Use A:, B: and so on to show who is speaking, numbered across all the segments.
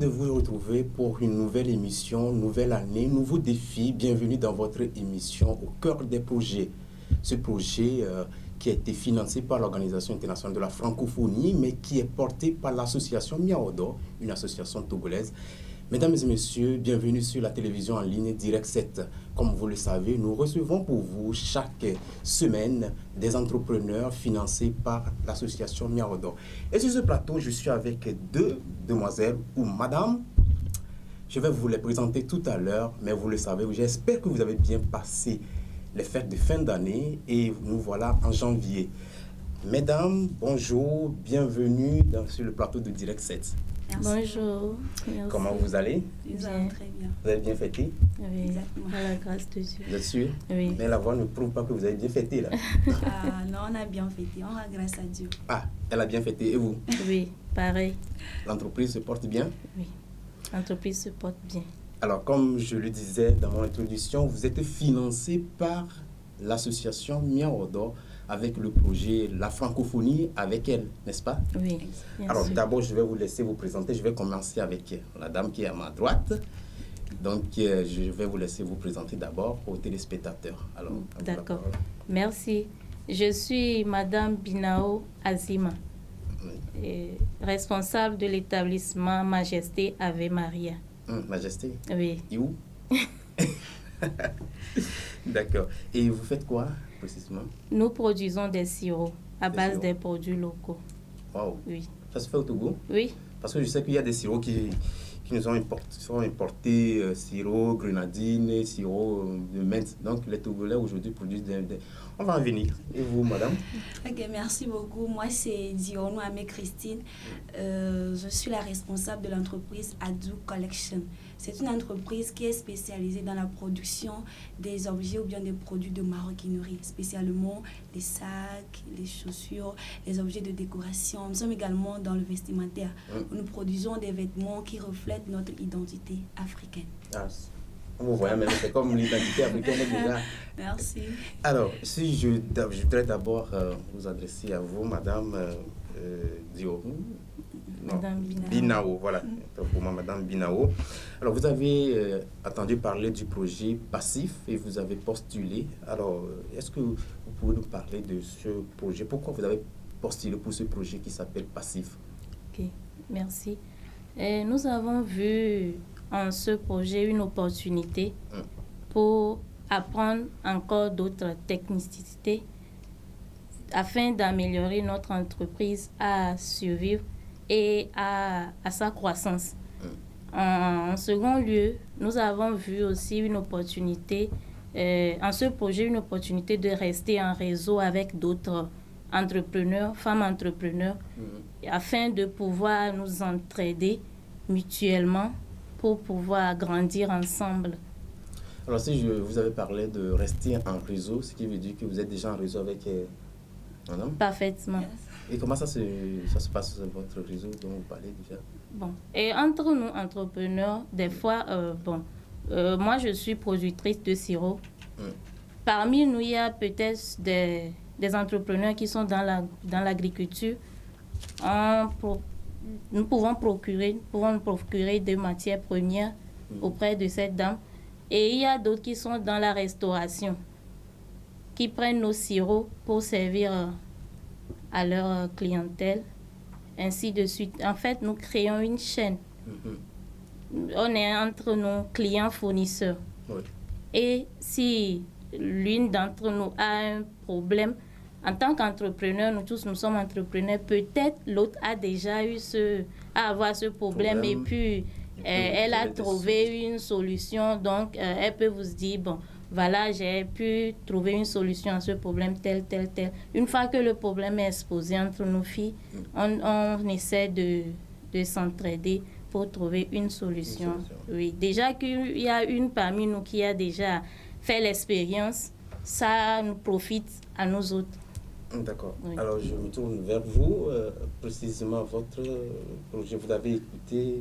A: de vous retrouver pour une nouvelle émission, nouvelle année, nouveau défi. Bienvenue dans votre émission Au cœur des projets. Ce projet qui a été financé par l'Organisation internationale de la francophonie, mais qui est porté par l'association Miaodo, une association togolaise. Mesdames et messieurs, bienvenue sur la télévision en ligne Direct 7. Comme vous le savez, nous recevons pour vous chaque semaine des entrepreneurs financés par l'association Miaodo. Et sur ce plateau, je suis avec deux demoiselles ou madame. Je vais vous les présenter tout à l'heure, mais vous le savez, j'espère que vous avez bien passé les fêtes de fin d'année et nous voilà en janvier. Mesdames, bonjour, bienvenue sur le plateau de Direct 7.
B: Merci.
C: Bonjour. Merci.
A: Comment vous allez?
B: Nous allons très bien.
A: Vous avez bien fêté?
C: Oui,
B: Exactement.
C: à la grâce de Dieu.
A: Vous êtes sûr?
C: Oui.
A: Mais la voix ne prouve pas que vous avez bien fêté là.
B: Ah, non, on a bien fêté. On rend grâce à Dieu.
A: Ah, elle a bien fêté. Et vous?
C: Oui, pareil.
A: L'entreprise se porte bien?
C: Oui, l'entreprise se porte bien.
A: Alors, comme je le disais dans mon introduction, vous êtes financé par l'association Miaodo avec le projet La Francophonie avec elle, n'est-ce pas?
C: Oui, bien
A: Alors,
C: sûr.
A: d'abord, je vais vous laisser vous présenter. Je vais commencer avec la dame qui est à ma droite. Donc, je vais vous laisser vous présenter d'abord aux téléspectateurs. Alors, à vous la
C: D'accord.
A: parole.
C: Merci. Je suis Madame Binao Azima,
A: Oui.
C: responsable de l'établissement Majesté Ave Maria.
A: Majesté,
C: Oui.
A: et où? D'accord. Et vous faites quoi précisément?
C: Nous produisons des sirops à
A: Des
C: base
A: sirops.
C: des produits locaux.
A: Waouh.
C: Oui.
A: Ça se fait au Togo?
C: Oui.
A: Parce que je sais qu'il y a des sirops qui nous sont importés, sirop, grenadine, sirop de menthe. Donc les Togolais aujourd'hui produisent des... On va en venir. Et vous, madame?
B: Ok, merci beaucoup. Moi, c'est Dionou Amé Christine. Je suis la responsable de l'entreprise Adou Collection. C'est une entreprise qui est spécialisée dans la production des objets ou bien des produits de maroquinerie, spécialement les sacs, les chaussures, les objets de décoration. Nous sommes également dans le vestimentaire. Nous produisons des vêtements qui reflètent notre identité africaine.
A: Ah, vous voyez, même c'est comme l'identité africaine est déjà.
B: Merci.
A: Alors, si je voudrais d'abord vous adresser à vous, madame Dio. Non,
C: Madame Binao.
A: Binao, voilà. Pour moi, madame Binao. Alors, vous avez entendu parler du projet Passif et vous avez postulé. Alors, est-ce que vous pouvez nous parler de ce projet? Pourquoi vous avez postulé pour ce projet qui s'appelle Passif?
C: Ok, merci. Et nous avons vu en ce projet une opportunité pour apprendre encore d'autres technicités afin d'améliorer notre entreprise à survivre et à sa croissance. En second lieu, nous avons vu aussi une opportunité, en ce projet, une opportunité de rester en réseau avec d'autres entrepreneurs, femmes entrepreneurs, afin de pouvoir nous entraider mutuellement pour pouvoir grandir ensemble.
A: Alors, si vous avez parlé de rester en réseau, ce qui veut dire que vous êtes déjà en réseau avec madame?
C: Parfaitement.
A: Et comment ça se passe sur votre réseau dont vous parlez déjà?
C: Bon. Et entre nous, entrepreneurs, des fois, moi, je suis productrice de sirop. Parmi nous, il y a peut-être des entrepreneurs qui sont dans l'agriculture. Nous pouvons procurer des matières premières auprès de cette dame. Et il y a d'autres qui sont dans la restauration, qui prennent nos sirops pour servir à leur clientèle, ainsi de suite. En fait, nous créons une chaîne. On est entre nos clients fournisseurs.
A: Oui. Et
C: si l'une d'entre nous a un problème, en tant qu'entrepreneur, nous tous, nous sommes entrepreneurs, peut-être l'autre a déjà eu à avoir ce problème et puis elle a trouvé une solution. Donc, elle peut vous dire, bon, voilà, j'ai pu trouver une solution à ce problème tel. Une fois que le problème est exposé entre nos filles, on essaie de s'entraider pour trouver une solution. Oui, déjà qu'il y a une parmi nous qui a déjà fait l'expérience, ça nous profite à nous autres.
A: D'accord.
C: Oui.
A: Alors, je me tourne vers vous. Précisément, votre projet, vous l'avez écouté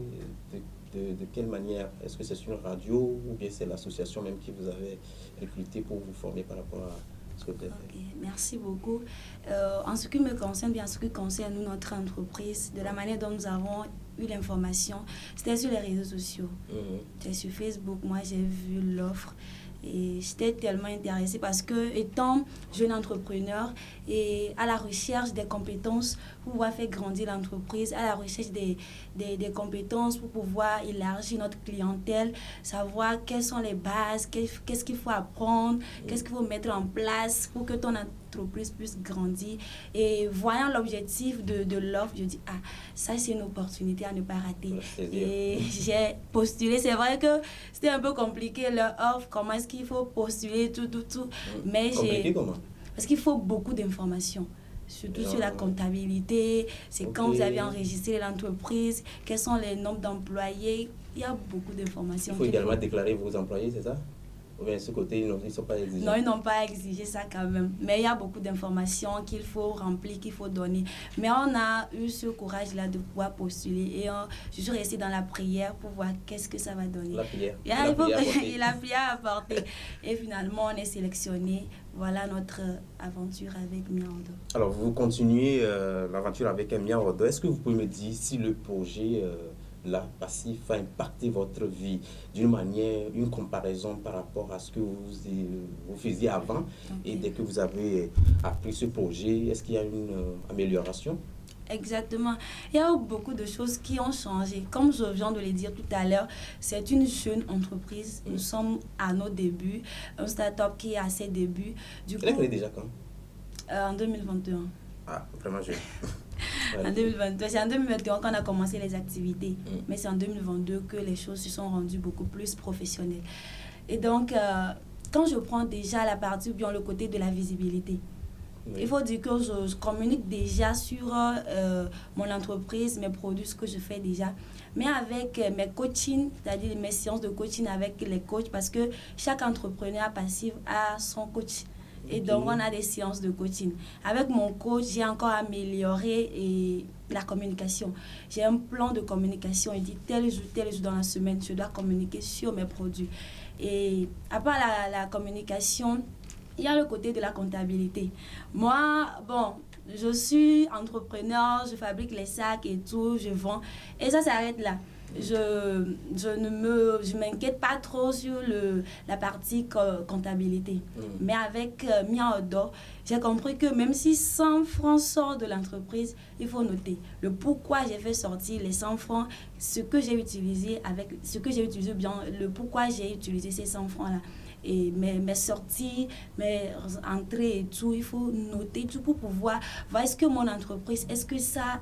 A: de quelle manière? Est-ce que c'est sur une radio ou bien c'est l'association même qui vous avait recruté pour vous former par rapport à ce que vous avez fait?
B: Okay, merci beaucoup. En ce qui me concerne, bien en ce qui concerne nous, notre entreprise, de la manière dont nous avons eu l'information, c'était sur les réseaux sociaux. C'était sur Facebook, moi j'ai vu l'offre. Et j'étais tellement intéressée parce que, étant jeune entrepreneur et à la recherche des compétences pour pouvoir faire grandir l'entreprise, à la recherche des compétences pour pouvoir élargir notre clientèle, savoir quelles sont les bases, qu'est-ce qu'il faut apprendre, qu'est-ce qu'il faut mettre en place pour que ton entreprise puisse grandir. Et voyant l'objectif de l'offre, je dis, ah, ça c'est une opportunité à ne pas rater. Et j'ai postulé. C'est vrai que c'était un peu compliqué leur offre, comment est-ce qu'il faut postuler, tout. Mais
A: compliqué comment?
B: Parce qu'il faut beaucoup d'informations. Surtout sur la comptabilité, c'est quand vous avez enregistré l'entreprise, quels sont les nombres d'employés, il y a beaucoup d'informations.
A: Il faut également déclarer vos employés, c'est ça? Ou bien de ce côté, ils ne sont pas exigés?
B: Non, ils n'ont pas exigé ça quand même. Mais il y a beaucoup d'informations qu'il faut remplir, qu'il faut donner. Mais on a eu ce courage-là de pouvoir postuler. Et je suis restée dans la prière pour voir qu'est-ce que ça va donner.
A: La prière.
B: La prière à porter. Et finalement, on est sélectionné. Voilà notre aventure avec Miaodo.
A: Alors, vous continuez l'aventure avec Miaodo. Est-ce que vous pouvez me dire si le projet... là, passif a impacté votre vie d'une manière, une comparaison par rapport à ce que vous faisiez avant et dès que vous avez appris ce projet, est-ce qu'il y a une amélioration?
B: Exactement. Il y a beaucoup de choses qui ont changé. Comme je viens de le dire tout à l'heure, c'est une jeune entreprise. Nous sommes à nos débuts, un start-up qui est à ses débuts. Du coup,
A: elle est déjà quand?
B: En 2021.
A: Ah, vraiment jeune.
B: En 2022, c'est en 2021 qu'on a commencé les activités, mais c'est en 2022 que les choses se sont rendues beaucoup plus professionnelles. Et donc, quand je prends déjà la partie ou bien le côté de la visibilité, il faut dire que je communique déjà sur mon entreprise, mes produits, ce que je fais déjà, mais avec mes coachings, c'est-à-dire mes séances de coaching avec les coachs, parce que chaque entrepreneur passif a son coach. Et donc, on a des séances de coaching. Avec mon coach, j'ai encore amélioré la communication. J'ai un plan de communication. Il dit tel jour dans la semaine, je dois communiquer sur mes produits. Et à part la communication, il y a le côté de la comptabilité. Moi, je suis entrepreneur, je fabrique les sacs et tout, je vends. Et ça s'arrête là. Je m'inquiète pas trop sur la partie comptabilité. Mais avec Miaodo, j'ai compris que même si 100 francs sortent de l'entreprise, il faut noter le pourquoi j'ai fait sortir les 100 francs, ce que j'ai utilisé bien, le pourquoi j'ai utilisé ces 100 francs-là. Et mes sorties, mes entrées et tout, il faut noter tout pour pouvoir voir est-ce que mon entreprise, est-ce que ça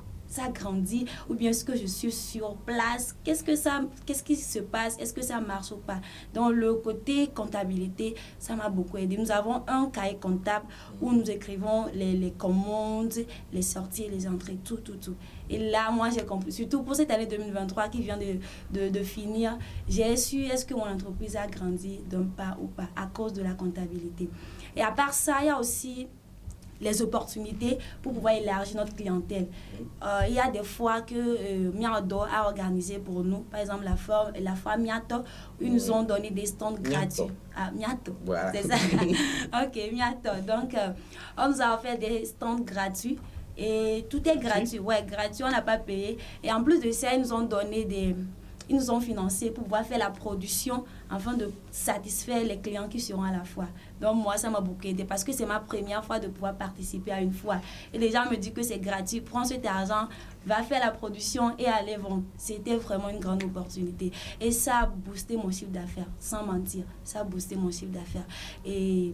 B: grandit ou bien est-ce que je suis sur place, qu'est-ce qui se passe, est-ce que ça marche ou pas. Dans le côté comptabilité, ça m'a beaucoup aidé. Nous avons un cahier comptable où nous écrivons les commandes, les sorties, les entrées, tout. Et là, moi, j'ai compris, surtout pour cette année 2023 qui vient de finir, j'ai su est-ce que mon entreprise a grandi d'un pas ou pas à cause de la comptabilité. Et à part ça, il y a aussi les opportunités pour pouvoir élargir notre clientèle. Il y a des fois que Miaodo a organisé pour nous, par exemple la fois Miato, où ils nous ont donné des stands gratuits. Ah, Miato, voilà. C'est ça. Ok, Miato. Donc, on nous a offert des stands gratuits et tout est gratuit. Ouais, gratuit, on n'a pas payé. Et en plus de ça, ils nous ont financé pour pouvoir faire la production afin de satisfaire les clients qui seront à la fois. Donc moi, ça m'a beaucoup aidé parce que c'est ma première fois de pouvoir participer à une foire. Et les gens me disent que c'est gratuit. Prends cet argent, va faire la production et allez vendre. C'était vraiment une grande opportunité. Et ça a boosté mon chiffre d'affaires, sans mentir. Ça a boosté mon chiffre d'affaires. Et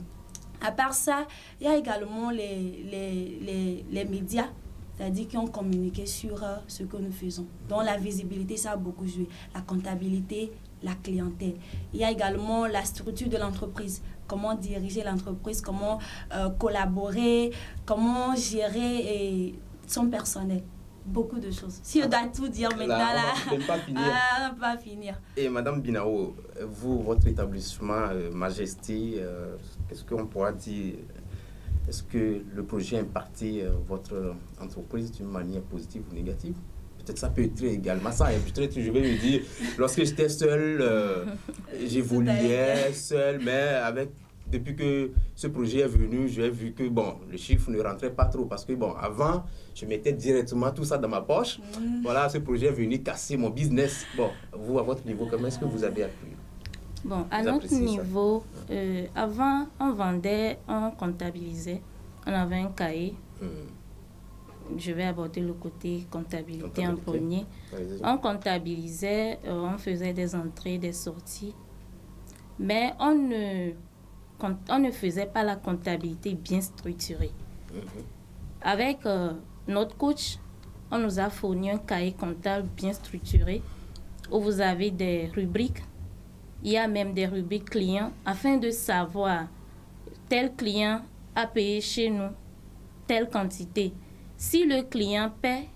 B: à part ça, il y a également les médias, c'est-à-dire qui ont communiqué sur ce que nous faisons. Donc la visibilité, ça a beaucoup joué. La comptabilité, la clientèle. Il y a également la structure de l'entreprise. Comment diriger l'entreprise, comment collaborer, comment gérer son personnel. Beaucoup de choses. Si on doit tout dire maintenant, là,
A: on ne peut pas finir.
B: On ne peut pas finir.
A: Et Madame Binao, vous, votre établissement Majesté, qu'est-ce qu'on pourra dire? Est-ce que le projet a impacté votre entreprise d'une manière positive ou négative? Peut-être ça peut être également ça. Peut-être je vais me dire, lorsque j'étais seul, j'évoluais seul, mais avec depuis que ce projet est venu, j'ai vu que bon, le chiffre ne rentrait pas trop parce que bon, avant, je mettais directement tout ça dans ma poche. Voilà, ce projet est venu casser mon business. Bon, vous, à votre niveau, comment est-ce que vous avez appris?
C: Bon, à notre niveau, avant, on vendait, on comptabilisait. On avait un cahier. Je vais aborder le côté comptabilité en premier. On comptabilisait, on faisait des entrées, des sorties. Mais on ne faisait pas la comptabilité bien structurée. Avec notre coach, on nous a fourni un cahier comptable bien structuré où vous avez des rubriques. Il y a même des rubriques clients afin de savoir tel client a payé chez nous telle quantité. Si le client paie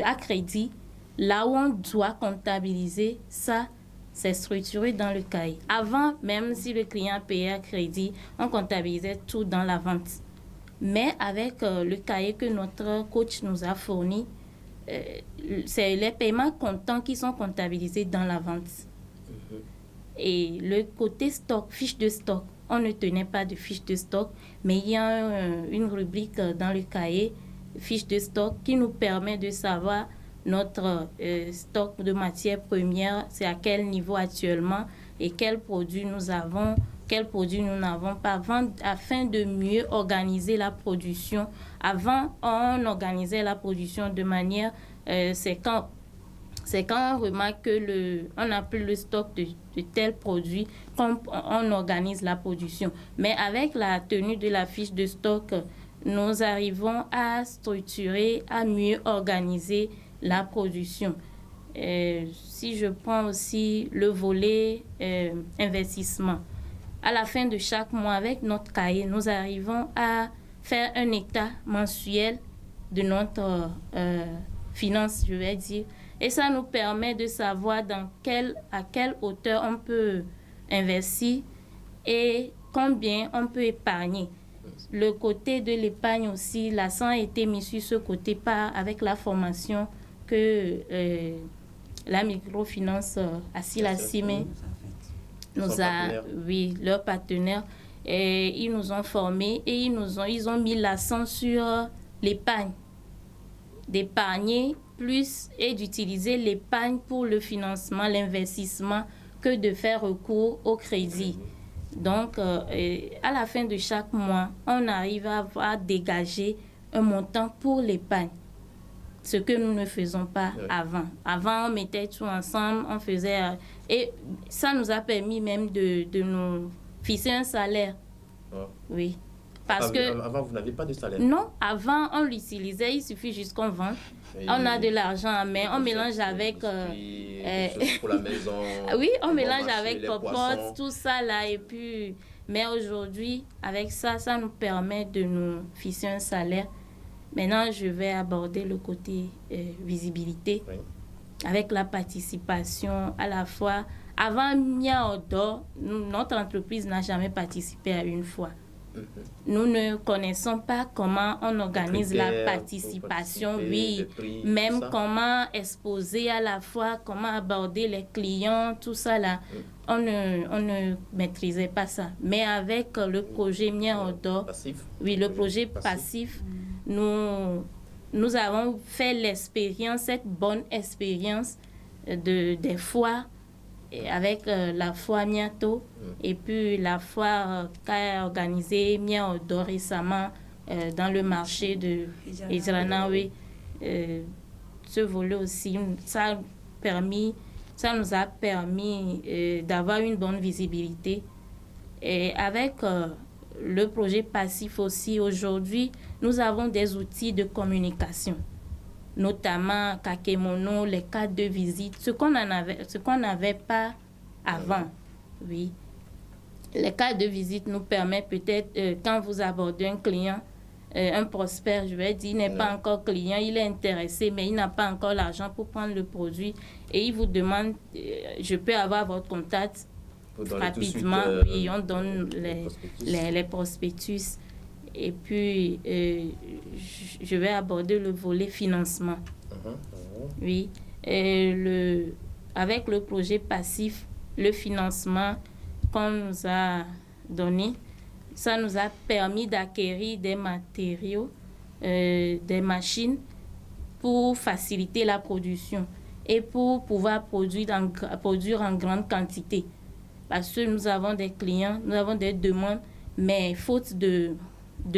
C: à crédit, là où on doit comptabiliser, ça, c'est structuré dans le cahier. Avant, même si le client payait à crédit, on comptabilisait tout dans la vente. Mais avec le cahier que notre coach nous a fourni, c'est les paiements comptants qui sont comptabilisés dans la vente. Et le côté stock, fiche de stock, on ne tenait pas de fiche de stock, mais il y a une rubrique dans le cahier, fiche de stock, qui nous permet de savoir notre stock de matières premières, c'est à quel niveau actuellement et quels produits nous avons, quels produits nous n'avons pas, afin de mieux organiser la production. Avant, on organisait la production de manière, c'est quand on remarque que on n'a plus le stock de tel produit qu'on organise la production. Mais avec la tenue de la fiche de stock, nous arrivons à structurer, à mieux organiser la production. Si je prends aussi le volet investissement, à la fin de chaque mois, avec notre cahier, nous arrivons à faire un état mensuel de notre finance, je vais dire. Et ça nous permet de savoir à quelle hauteur on peut investir et combien on peut épargner. Le côté de l'épargne aussi, l'accent a été mis sur ce côté avec la formation que la microfinance Asila Simé nous a, oui, leurs partenaires, et ils nous ont formés et ils ont mis l'accent sur l'épargne, d'épargner plus et d'utiliser l'épargne pour le financement, l'investissement, que de faire recours au crédit. Donc, à la fin de chaque mois, on arrive à dégager un montant pour l'épargne, ce que nous ne faisons pas avant. Avant, on mettait tout ensemble, on faisait... et ça nous a permis même de nous fixer un salaire. Oui. Parce
A: avant, vous n'aviez pas de salaire?
C: Non, avant, on l'utilisait, il suffit juste qu'on vende. On a de l'argent en main, on mélange avec...
A: pour la maison.
C: Oui, on mélange avec cocotte, tout ça là. Et puis, mais aujourd'hui, avec ça, ça nous permet de nous fixer un salaire. Maintenant, je vais aborder le côté visibilité. Oui. Avec la participation à la fois. Avant Mia Odor, notre entreprise n'a jamais participé à une fois. Nous ne connaissons pas comment on organise la participation, oui, même comment exposer à la fois, comment aborder les clients, tout ça là, on ne maîtrisait pas ça. Mais avec le projet Mien Odor, oui, le projet passif, nous avons fait l'expérience, cette bonne expérience des foires, avec la foire Miato et puis la foire qu'a organisée Mia Odor récemment dans le marché de Ijrana, oui. Ce volet aussi, ça nous a permis d'avoir une bonne visibilité. Et avec le projet passif aussi, aujourd'hui, nous avons des outils de communication, notamment Kakemono, les cartes de visite, ce qu'on n'avait pas avant. Oui. Les cartes de visite nous permettent peut-être, quand vous abordez un client, un prospect, je vais dire, il n'est pas encore client, il est intéressé, mais il n'a pas encore l'argent pour prendre le produit. Et il vous demande, je peux avoir votre contact rapidement. Oui, on donne les prospectus. Et puis, je vais aborder le volet financement. Oui. Avec le projet passif, le financement qu'on nous a donné. Ça nous a permis d'acquérir des matériaux, des machines pour faciliter la production et pour pouvoir produire en grande quantité. Parce que nous avons des clients, nous avons des demandes, mais faute de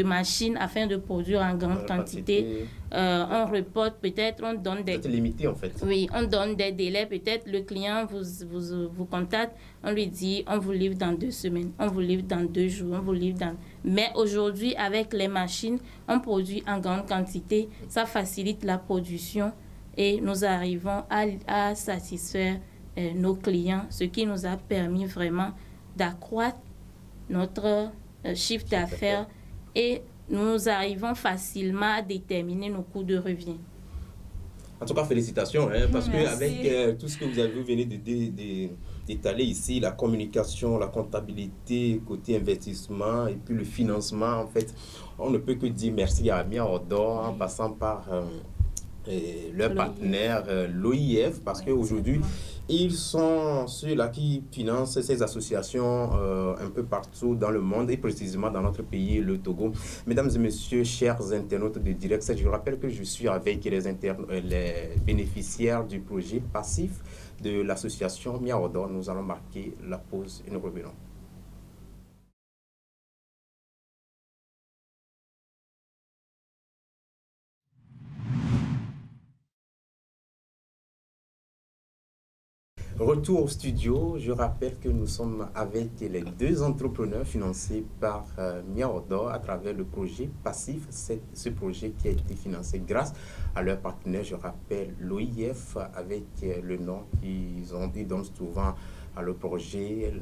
C: machines afin de produire en grande quantité, on reporte peut-être, on donne des...
A: C'est limité en fait.
C: Oui, on donne des délais. Peut-être le client vous contacte, on lui dit on vous livre dans 2 semaines, on vous livre dans 2 jours, on vous livre dans... Mais aujourd'hui, avec les machines, on produit en grande quantité. Ça facilite la production et nous arrivons à satisfaire nos clients, ce qui nous a permis vraiment d'accroître notre chiffre d'affaires et nous arrivons facilement à déterminer nos coûts de revient.
A: En tout cas, félicitations, hein, parce
B: Merci.
A: qu'avec tout ce que vous venez d'étaler ici, la communication, la comptabilité, côté investissement et puis le financement, en fait, on ne peut que dire merci à Mia Odor en passant par leur partenaire, l'OIF, parce qu'aujourd'hui, ils sont ceux-là qui financent ces associations un peu partout dans le monde et précisément dans notre pays, le Togo. Mesdames et messieurs, chers internautes de Direct, je vous rappelle que je suis avec les bénéficiaires du projet passif de l'association Mia Odor. Nous allons marquer la pause et nous revenons. Retour au studio, je rappelle que nous sommes avec les 2 entrepreneurs financés par Mia Odor à travers le projet passif. C'est ce projet qui a été financé grâce à leur partenaire, je rappelle l'OIF, avec le nom qu'ils donnent souvent à le projet,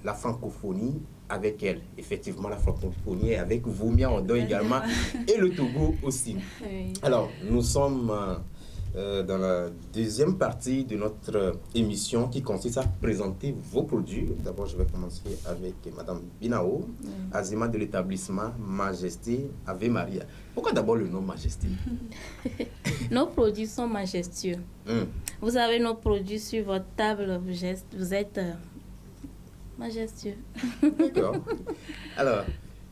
A: la francophonie avec elle. Effectivement, la francophonie est avec vous, Mia Odor également, et le Togo aussi.
C: Oui.
A: Alors, nous sommes... dans la deuxième partie de notre émission qui consiste à présenter vos produits. D'abord, je vais commencer avec Madame Binao, Azima de l'établissement Majesté Ave Maria. Pourquoi d'abord le nom Majesté?
C: Nos produits sont majestueux. Vous avez nos produits sur votre table, vous êtes majestueux.
A: D'accord. Alors,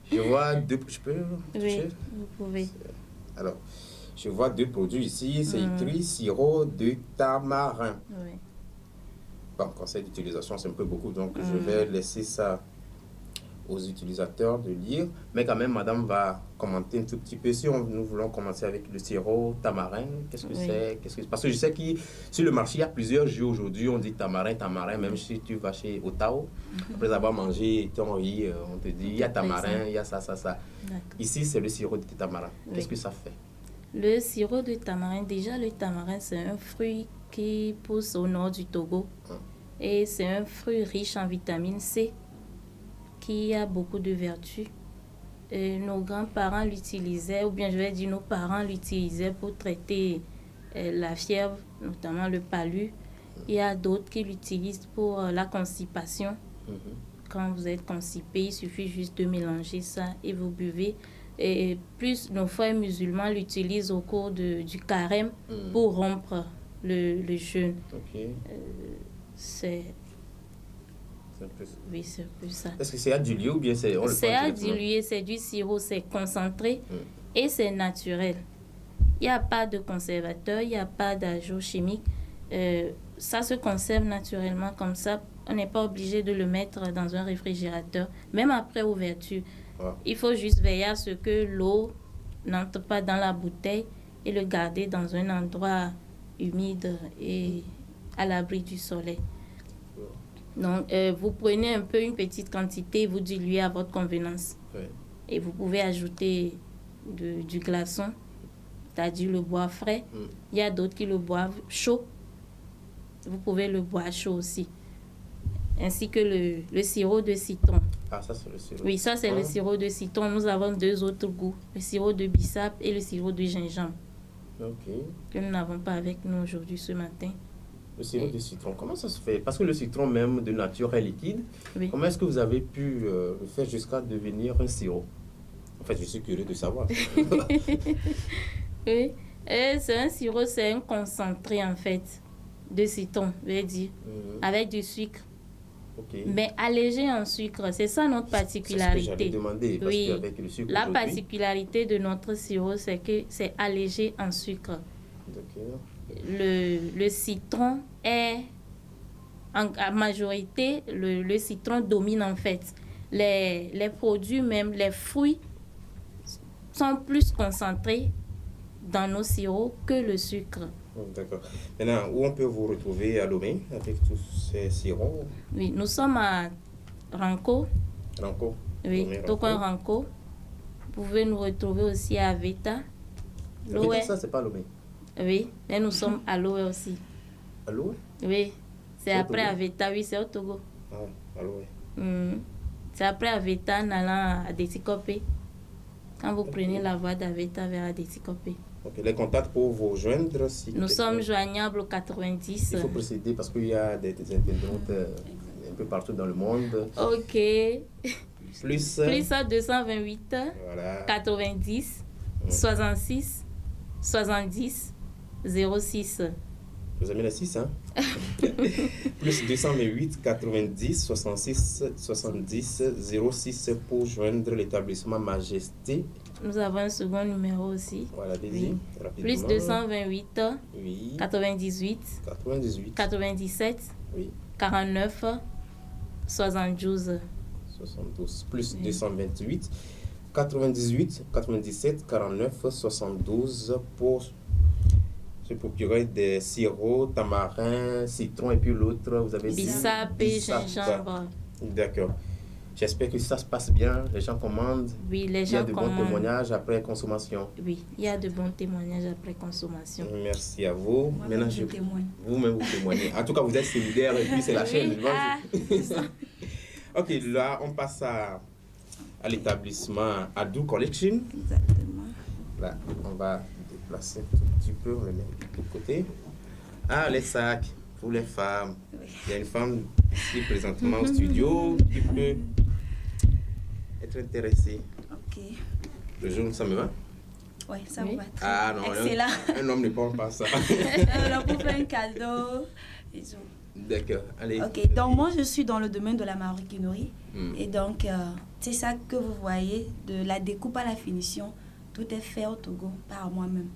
A: je vois 2... Je peux toucher?
C: Oui, vous pouvez.
A: Alors, je vois 2 produits ici, c'est écrit sirop de tamarin.
C: Oui.
A: Bon, conseil d'utilisation, c'est un peu beaucoup, donc je vais laisser ça aux utilisateurs de lire. Mais quand même, madame va commenter un tout petit peu. Si nous voulons commencer avec le sirop tamarin, qu'est-ce que c'est? Parce que je sais que sur le marché, il y a plusieurs jus aujourd'hui. On dit tamarin, même si tu vas chez Otao, après avoir mangé ton riz, on te dit, il y a tamarin, il y a ça. Ici, c'est le sirop de tamarin. Qu'est-ce que ça fait?
C: Le sirop de tamarin, déjà le tamarin, c'est un fruit qui pousse au nord du Togo. Et c'est un fruit riche en vitamine C qui a beaucoup de vertus. Et nos grands-parents l'utilisaient, ou bien je vais dire nos parents l'utilisaient pour traiter la fièvre, notamment le palu. Il y a d'autres qui l'utilisent pour la constipation. Quand vous êtes constipé, il suffit juste de mélanger ça et vous buvez. Et plus nos frères musulmans l'utilisent au cours du carême pour rompre le jeûne. C'est oui, c'est plus ça.
A: Est-ce que c'est à diluer ou bien c'est...
C: C'est à diluer, c'est du sirop, c'est concentré et c'est naturel. Il n'y a pas de conservateur, il n'y a pas d'ajout chimique. Ça se conserve naturellement comme ça. On n'est pas obligé de le mettre dans un réfrigérateur, même après ouverture. Il faut juste veiller à ce que l'eau n'entre pas dans la bouteille et le garder dans un endroit humide et à l'abri du soleil. Donc, vous prenez un peu, une petite quantité, vous diluez à votre convenance. Et vous pouvez ajouter du glaçon, c'est-à-dire le boire frais. Il y a d'autres qui le boivent chaud. Vous pouvez le boire chaud aussi. Ainsi que le sirop de citron.
A: Ah, ça c'est le sirop.
C: Oui, ça c'est le sirop de citron. Nous avons 2 autres goûts, le sirop de bissap et le sirop de gingembre. Que nous n'avons pas avec nous aujourd'hui, ce matin.
A: Le sirop de citron, comment ça se fait? Parce que le citron même de nature est liquide. Comment est-ce que vous avez pu le faire jusqu'à devenir un sirop? En fait, je suis curieux de savoir.
C: Oui, c'est un sirop, c'est un concentré en fait de citron, je vais dire, avec du sucre.
A: Ok.
C: mais allégé en sucre. C'est ça notre particularité.
A: C'est ce que j'avais demandé, parce
C: Oui.
A: qu'avec le sucre
C: La
A: aujourd'hui-
C: particularité de notre sirop, c'est que c'est allégé en sucre.
A: D'accord.
C: Le citron est, en majorité, le citron domine en fait. Les produits, même les fruits, sont plus concentrés dans nos sirops que le sucre.
A: D'accord. Maintenant, où on peut vous retrouver à Lomé avec tous ces sirops?
C: Oui, nous sommes à Ranco,
A: Ranco?
C: oui,
A: Lomé,
C: Tokoin
A: Ranco.
C: Ranco. Vous pouvez nous retrouver aussi à Veta.
A: Avec
C: Loé,
A: ça, c'est pas Lomé.
C: oui, mais nous sommes à Loé aussi.
A: Allô?
C: Oui, c'est
A: C'est au
C: après
A: Togo?
C: Aveta, oui, c'est au Togo.
A: Ah, allô, ouais.
C: C'est après Aveta en allant à Déticopé. Quand vous prenez la voie d'Aveta vers Adéticopé.
A: Ok, les contacts pour vous joindre si
C: Nous
A: quelqu'un-
C: sommes joignables au 90.
A: Il faut préciser parce qu'il y a des internautes un peu partout dans le monde.
C: Ok.
A: Plus,
C: Plus 228
A: voilà.
C: 90 66 70 06.
A: Vous avez les 6, hein? Plus 228 90 66 70 06 pour joindre l'établissement Majesté.
C: Nous avons un second numéro aussi.
A: Voilà, allez-y,
C: Oui.
A: rapidement.
C: Plus 228
A: Oui.
C: 98
A: 98.
C: 97
A: Oui.
C: 49 72.
A: 72. Plus
C: Oui.
A: 228 98 97 49 72 pour se procurer des sirops, tamarin, citron et puis l'autre, vous avez dit
C: Bissap et gingembre.
A: D'accord. J'espère que ça se passe bien, les gens commandent.
C: Oui, les
A: Il y a
C: gens
A: de bons
C: commandent.
A: témoignages après consommation.
C: Oui, il y a de bons témoignages après consommation.
A: Merci à vous.
B: Moi-même,
A: Maintenant,
B: je témoigne.
A: vous-même, vous témoignez. En tout cas, vous êtes solidaire et puis c'est la chaîne.
C: Oui, ah.
A: Ok, là, on passe à l'établissement Adou Collection.
B: Exactement.
A: Là, on va déplacer un tout petit peu, on le met de côté. Ah, les sacs pour les femmes. Il y a une femme ici présentement au studio qui peut être intéressée.
B: Ok.
A: Le jaune, ça me va?
B: Ouais, ça
C: Oui.
B: vous va très
A: Ah
B: bien.
A: non,
B: Excellent.
A: un homme ne porte pas ça.
B: Alors, pour faire un cadeau. Et tout.
A: D'accord, allez.
B: Ok, donc moi je suis dans le domaine de la maroquinerie.
A: Hmm.
B: Et donc, c'est ça que vous voyez, de la découpe à la finition, tout est fait au Togo par moi-même.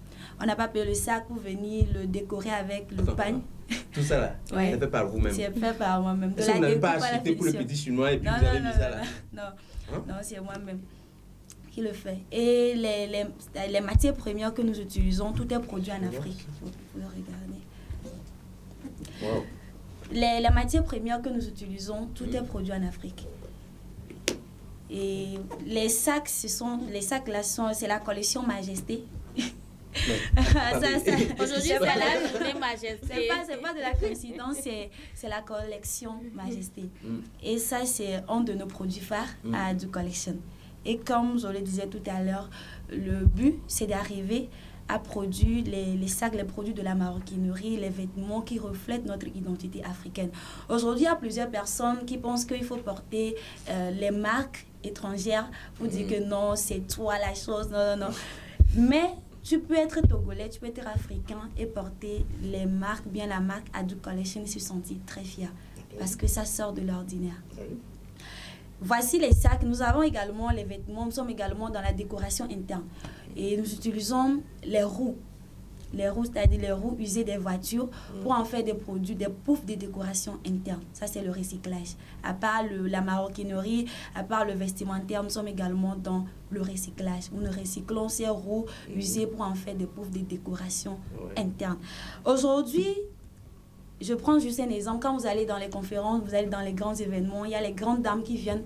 B: On n'a pas payé le sac pour venir le décorer avec le
A: Attends,
B: pagne.
A: Tout ça là,
B: Ouais.
A: c'est fait par vous-même.
B: C'est fait par moi-même. De
A: Est-ce
B: la
A: que vous n'avez
B: découpe
A: pas
B: à la
A: acheté pour le
B: finition.
A: petit chinois et puis
B: Non,
A: vous avez
B: non,
A: mis ça là?
B: non,
A: Hein?
B: non, c'est moi-même qui le fait. Et les matières premières que nous utilisons, tout est produit en Afrique. Vous pouvez regarder.
A: Wow.
B: Les matières premières que nous utilisons, tout est produit en Afrique. Et les sacs, c'est la collection Majesté.
C: Aujourd'hui, c'est la journée Majesté.
B: C'est pas de la coïncidence, c'est la collection Majesté. Et ça, c'est un de nos produits phares à Adou Collection. Et comme je le disais tout à l'heure, le but, c'est d'arriver à produire les sacs, les produits de la maroquinerie, les vêtements qui reflètent notre identité africaine. Aujourd'hui, il y a plusieurs personnes qui pensent qu'il faut porter les marques étrangères pour dire que non, c'est toi la chose, non, non, non. Mais tu peux être togolais, tu peux être africain et porter les marques, bien la marque Adou Collection et se sentir très fier parce que ça sort de l'ordinaire. Voici les sacs. Nous avons également les vêtements. Nous sommes également dans la décoration interne. Et nous utilisons les roues. Les roues, c'est-à-dire les roues usées des voitures pour en faire des produits, des poufs de décoration interne. Ça, c'est le recyclage. À part la maroquinerie, à part le vestimentaire, nous sommes également dans le recyclage. Nous recyclons ces roues usées pour en faire des poufs de décoration interne. Aujourd'hui, je prends juste un exemple. Quand vous allez dans les conférences, vous allez dans les grands événements, il y a les grandes dames qui viennent.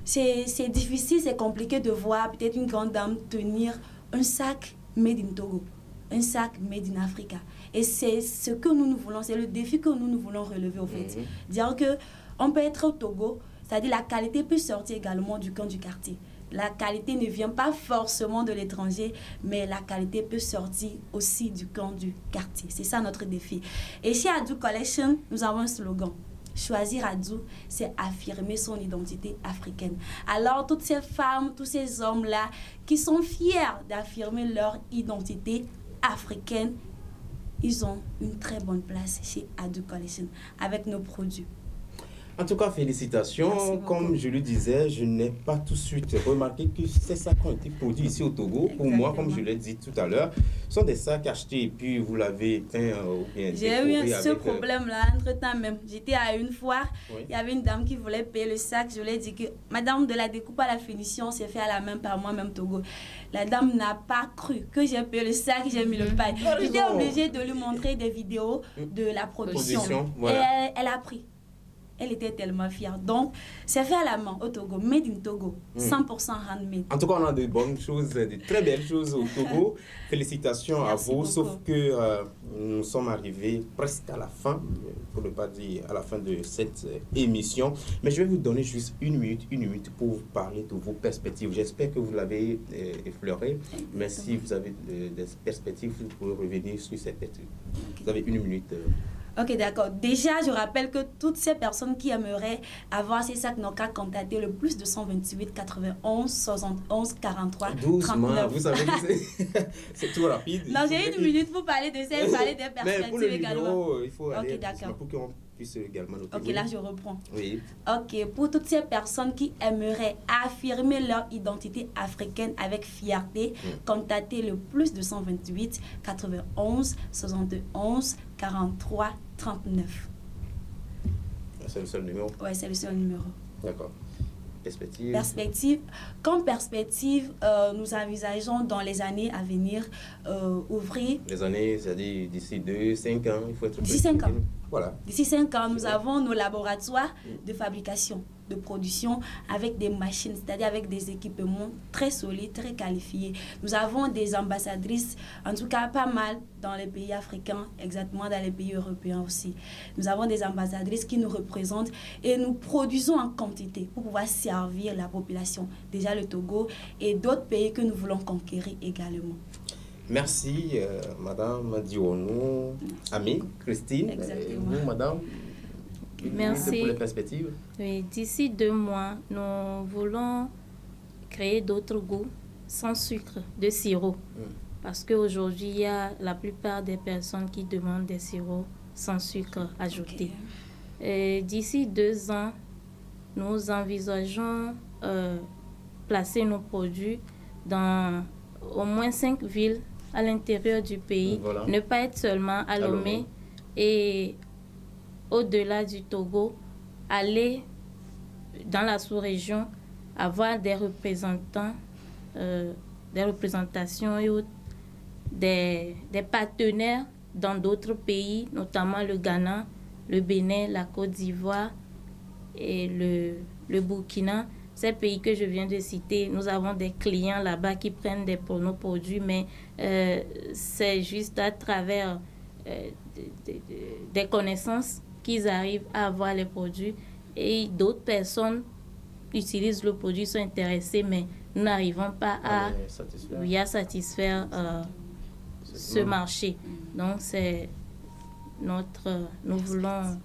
B: C'est difficile, c'est compliqué de voir peut-être une grande dame tenir un sac made in Togo, un sac made in Africa. Et c'est ce que nous voulons, c'est le défi que nous voulons relever au fait. Dire qu'on peut être au Togo, c'est-à-dire la qualité peut sortir également du camp du quartier. La qualité ne vient pas forcément de l'étranger, mais la qualité peut sortir aussi du camp du quartier. C'est ça notre défi. Et chez Adou Collection, nous avons un slogan. Choisir Adou, c'est affirmer son identité africaine. Alors, toutes ces femmes, tous ces hommes-là qui sont fiers d'affirmer leur identité africaine, ils ont une très bonne place chez Adou Collection avec nos produits.
A: En tout cas, félicitations. Comme je le disais, je n'ai pas tout de suite remarqué que ces sacs ont été produits ici au Togo. Exactement. Pour moi, comme je l'ai dit tout à l'heure, ce sont des sacs achetés et puis vous l'avez peint ou bien
B: j'ai eu ce problème-là entre-temps même. J'étais à une foire, il y avait une dame qui voulait payer le sac. Je lui ai dit que madame, de la découpe à la finition, c'est fait à la main par moi-même Togo. La dame n'a pas cru que j'ai payé le sac, j'ai mis le paille. J'étais obligée de lui montrer des vidéos de la production. Voilà. Et elle a pris. Elle était tellement fière. Donc, c'est fait à la main au Togo, made in Togo, 100% handmade.
A: En tout cas, on a de bonnes choses, de très belles choses au Togo. Félicitations à vous, beaucoup. Sauf que nous sommes arrivés presque à la fin, pour ne pas dire à la fin de cette émission. Mais je vais vous donner juste une minute pour vous parler de vos perspectives. J'espère que vous l'avez effleuré, mais si vous avez des perspectives, vous pouvez revenir sur ces perspectives. Okay. Vous avez une minute.
B: Ok, d'accord. Déjà, je rappelle que toutes ces personnes qui aimeraient avoir ces sacs n'ont qu'à contacter le plus 228 91 71 43 39.
A: Vous savez que c'est tout rapide.
B: Non, j'ai une minute pour parler de ça et parler des perspectives
A: mais pour le
B: également.
A: Numéro, il faut aller
B: d'accord.
A: Pour qu'on puisse également noter.
B: Ok, là, je reprends.
A: Oui.
B: Ok, pour toutes ces personnes qui aimeraient affirmer leur identité africaine avec fierté, contactez le plus 228 91 71 43 39.
A: C'est le seul numéro?
B: Oui, c'est le seul numéro.
A: D'accord.
B: Perspective. Comme perspective, nous envisageons dans les années à venir ouvrir...
A: Les années, c'est-à-dire d'ici 2-5 ans, il faut être...
B: D'ici 5 ans.
A: Voilà.
B: D'ici 5 ans, nous avons nos laboratoires de fabrication, de production avec des machines, c'est-à-dire avec des équipements très solides, très qualifiés. Nous avons des ambassadrices, en tout cas pas mal dans les pays africains, exactement dans les pays européens aussi. Nous avons des ambassadrices qui nous représentent et nous produisons en quantité pour pouvoir servir la population, déjà le Togo et d'autres pays que nous voulons conquérir également.
A: Merci, Madame Dionou, Ami, Christine.
B: Exactement.
A: Vous, Madame,
C: merci
A: pour les perspectives.
C: Oui, d'ici 2 mois, nous voulons créer d'autres goûts sans sucre, de sirop. Parce qu'aujourd'hui, il y a la plupart des personnes qui demandent des sirops sans sucre ajouté. Okay. D'ici 2 ans, nous envisageons placer nos produits dans au moins 5 villes à l'intérieur du pays, voilà. Ne pas être seulement à Lomé et au-delà du Togo, aller dans la sous-région, avoir des représentants, des représentations et des partenaires dans d'autres pays, notamment le Ghana, le Bénin, la Côte d'Ivoire et le Burkina. Ces pays que je viens de citer, nous avons des clients là-bas qui prennent nos produits, mais c'est juste à travers des connaissances qu'ils arrivent à avoir les produits. Et d'autres personnes utilisent le produit, sont intéressées, mais nous n'arrivons pas à satisfaire ce marché. Donc, nous voulons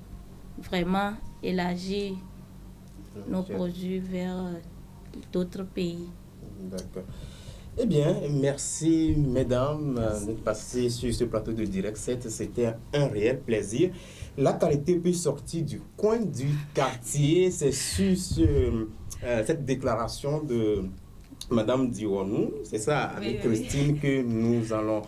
C: vraiment élargir nos produits vers d'autres pays.
A: D'accord. Eh bien, merci mesdames de passer sur ce plateau de Direct 7. C'était un réel plaisir. La qualité peut sortir du coin du quartier. C'est sur cette déclaration de Madame Dionou, c'est ça, avec Christine, que nous allons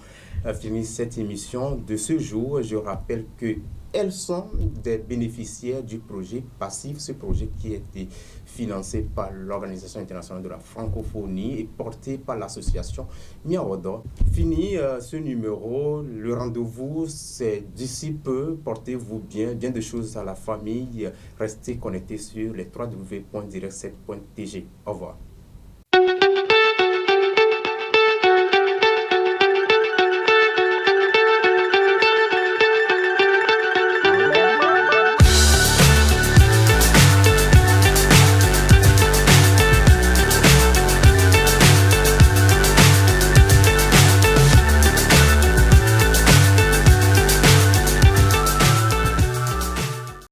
A: finir cette émission de ce jour. Je rappelle que elles sont des bénéficiaires du projet Passif, ce projet qui a été financé par l'Organisation internationale de la francophonie et porté par l'association Miaodo. Fini ce numéro, le rendez-vous c'est d'ici peu, portez-vous bien de choses à la famille, restez connectés sur les www.direct7.tg. Au revoir.